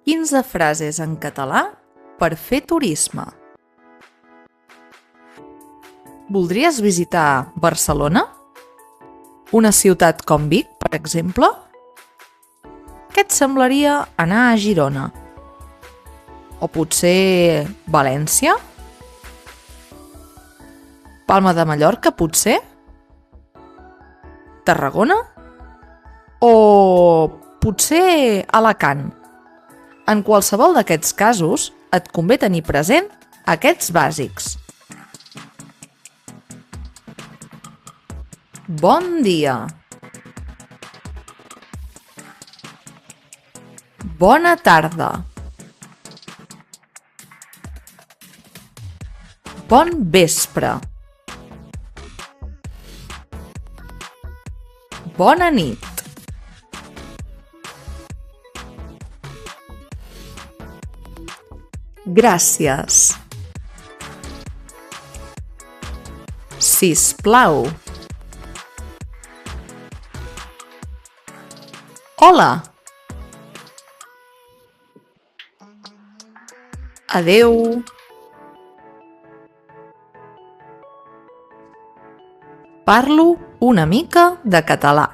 15 frases en català per fer turisme. Voldries visitar Barcelona? Una ciutat com Vic, per exemple? Què et semblaria anar a Girona? O potser València? Palma de Mallorca, potser? Tarragona? O potser Alacant? En qualsevol d'aquests casos, et convé tenir present aquests bàsics. Bon dia. Bona tarda. Bon vespre. Bona nit. Gràcies. Sisplau. Hola. Adeu. Parlo una mica de català.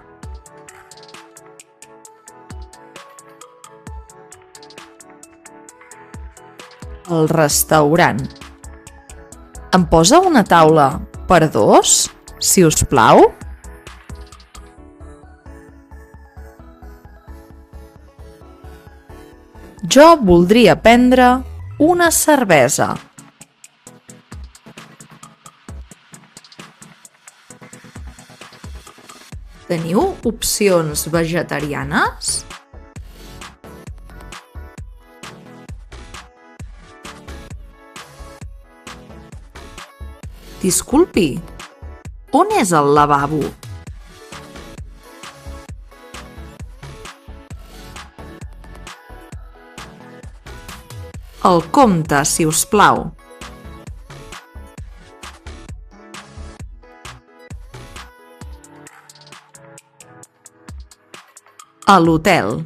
El restaurant. Em posa una taula per dos, si us plau? Jo voldria prendre una cervesa. Teniu opcions vegetarianes? Disculpi, on és el lavabo? El compte, si us plau. A l'hotel.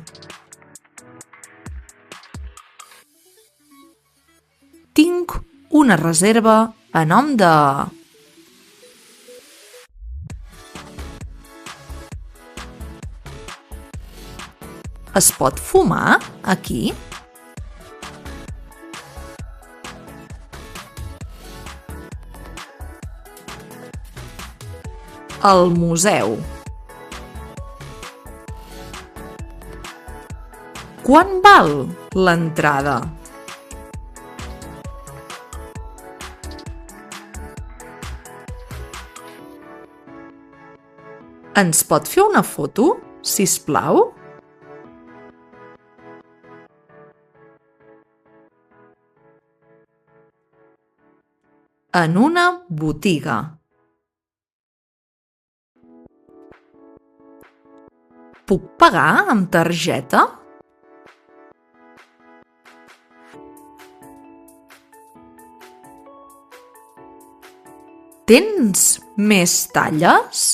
Tinc una reserva a nom de... Es pot fumar aquí? Al museu. Quant val l'entrada? Ens pot fer una foto, si us plau? En una botiga. Puc pagar amb targeta? Tens més talles?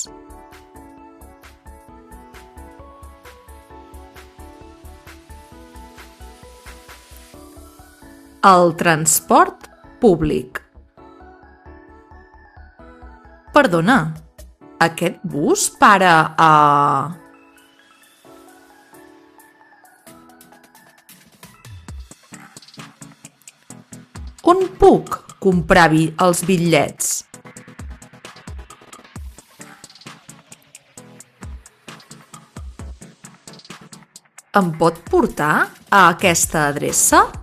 El transport públic. Perdona, aquest bus para a... On puc comprar els bitllets? Em pot portar a aquesta adreça?